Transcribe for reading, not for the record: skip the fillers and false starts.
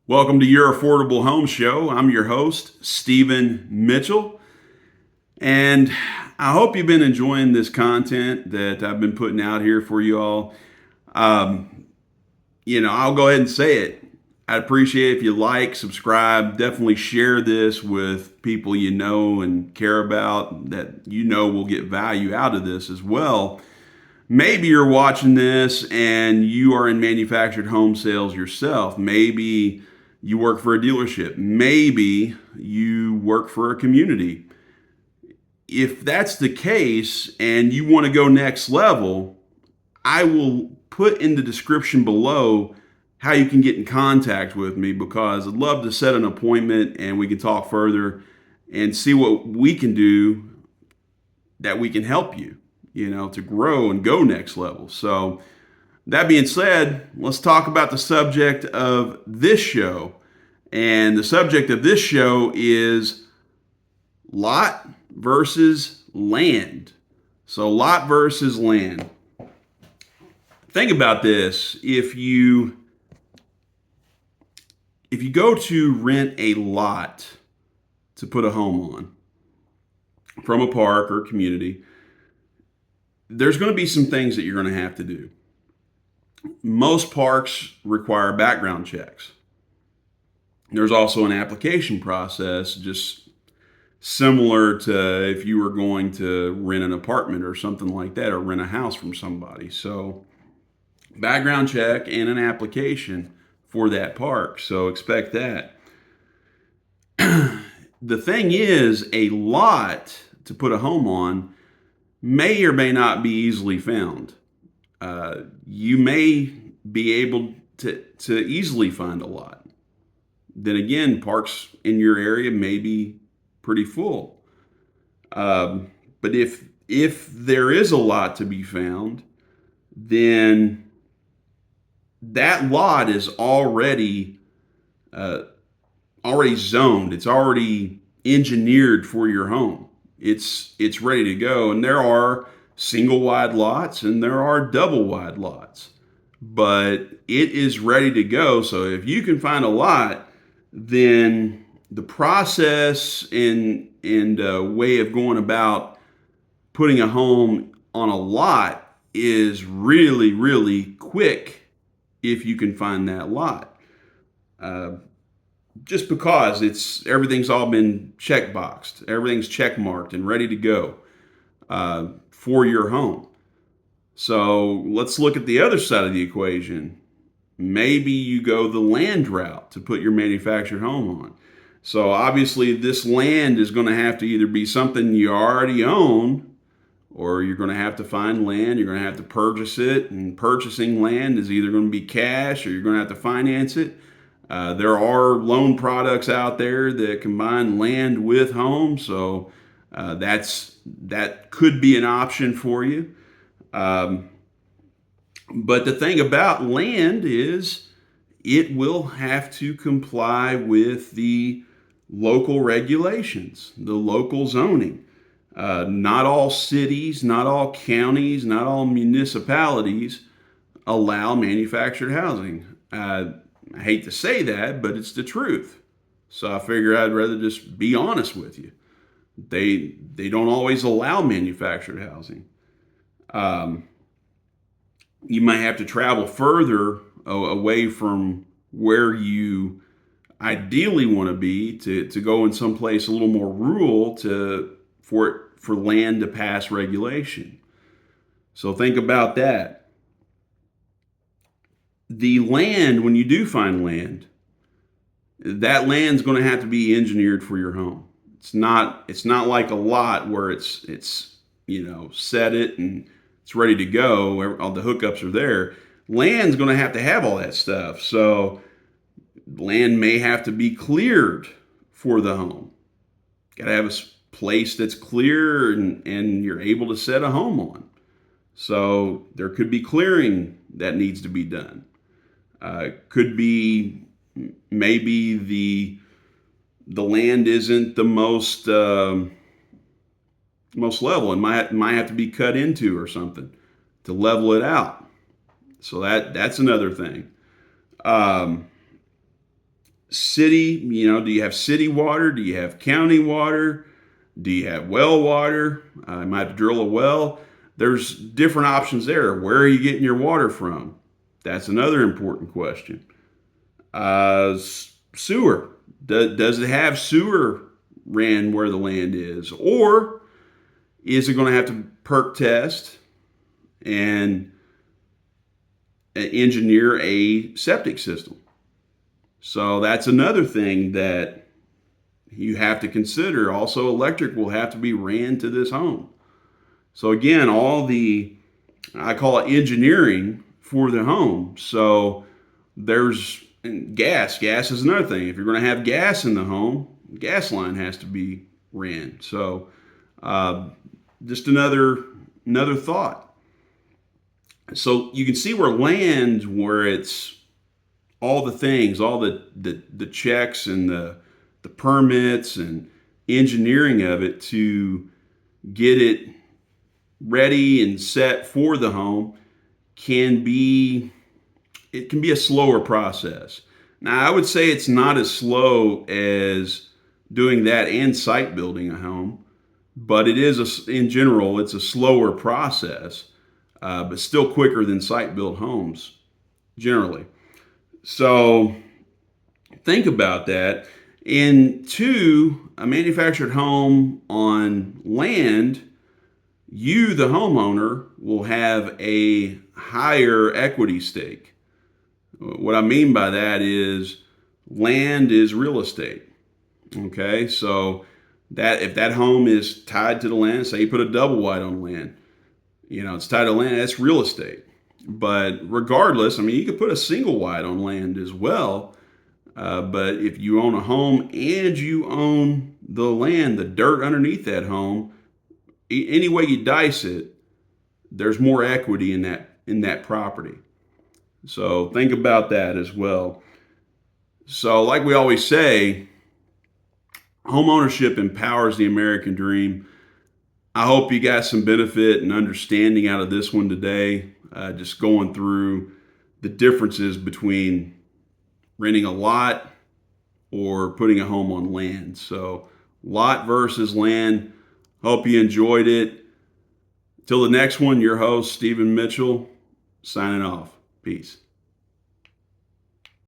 Welcome to Your Affordable Home Show. I'm your host, Stephen Mitchell, and I hope you've been enjoying this content that I've been putting out here for you all. I'll go ahead and say it. I'd appreciate if you like, subscribe, definitely share this with people you know and care about that you know will get value out of this as well. Maybe you're watching this and you are in manufactured home sales yourself. Maybe you work for a dealership. Maybe you work for a community. If that's the case and you want to go next level, I will put in the description below how you can get in contact with me, because I'd love to set an appointment and we can talk further and see what we can do that we can help you, to grow and go next level. So that being said, let's talk about the subject of this show. And the subject of this show is lot versus land. So lot versus land. Think about this. If you go to rent a lot to put a home on from a park or community, there's going to be some things that you're going to have to do. Most parks require background checks. There's also an application process, just similar to if you were going to rent an apartment or something like that, or rent a house from somebody. So background check and an application for that park. So expect that. The thing is, a lot to put a home on may or may not be easily found. You may be able to easily find a lot. Then again, parks in your area may be pretty full. But if there is a lot to be found, then that lot is already zoned. It's already engineered for your home. It's ready to go. And there are single wide lots and there are double wide lots, but it is ready to go. So if you can find a lot, then the process and way of going about putting a home on a lot is really, really quick if you can find that lot. Just because everything's all been checkboxed, everything's checkmarked and ready to go for your home. So let's look at the other side of the equation. Maybe you go the land route to put your manufactured home on. So obviously this land is going to have to either be something you already own, or you're going to have to find land, you're going to have to purchase it, and purchasing land is either going to be cash or you're going to have to finance it. There are loan products out there that combine land with home, so that could be an option for you. But the thing about land is it will have to comply with the local regulations, the local zoning. Not all cities, not all counties, not all municipalities allow manufactured housing. I hate to say that, but it's the truth. So I figure I'd rather just be honest with you. They don't always allow manufactured housing. You might have to travel further away from where you ideally want to be to go in someplace a little more rural for land to pass regulation. So think about that. The land, when you do find land, that land's going to have to be engineered for your home. It's not like a lot where it's set it and it's ready to go. All the hookups are there. Land's going to have all that stuff. So land may have to be cleared for the home. Got to have a place that's clear and you're able to set a home on. So there could be clearing that needs to be done. Could be maybe the land isn't the most level and might have to be cut into or something to level it out. So that's another thing. city, do you have city water? Do you have county water? Do you have well water? You might have to drill a well. There's different options there. Where are you getting your water from? That's another important question. Sewer. Does it have sewer ran where the land is? Or is it going to have to perk test and engineer a septic system? So that's another thing that you have to consider. Also, electric will have to be ran to this home. So again, I call it engineering for the home. So there's gas. Gas is another thing. If you're going to have gas in the home, gas line has to be ran. So just another thought. So you can see where it's all the things, all the checks and the permits and engineering of it to get it ready and set for the home can be a slower process. Now, I would say it's not as slow as doing that and site building a home, but in general, it's a slower process, but still quicker than site built homes generally. So think about that. And two, a manufactured home on land, you, the homeowner, will have a higher equity stake. What I mean by that is land is real estate. Okay, so that if that home is tied to the land, say you put a double wide on land, it's tied to land, that's real estate. But regardless, you could put a single wide on land as well. But if you own a home and you own the land, the dirt underneath that home, any way you dice it, there's more equity in that property. So think about that as well. So like we always say, home ownership empowers the American dream. I hope you got some benefit and understanding out of this one today. Just going through the differences between renting a lot or putting a home on land. So lot versus land. Hope you enjoyed it. Till the next one, your host, Stephen Mitchell, signing off. Peace.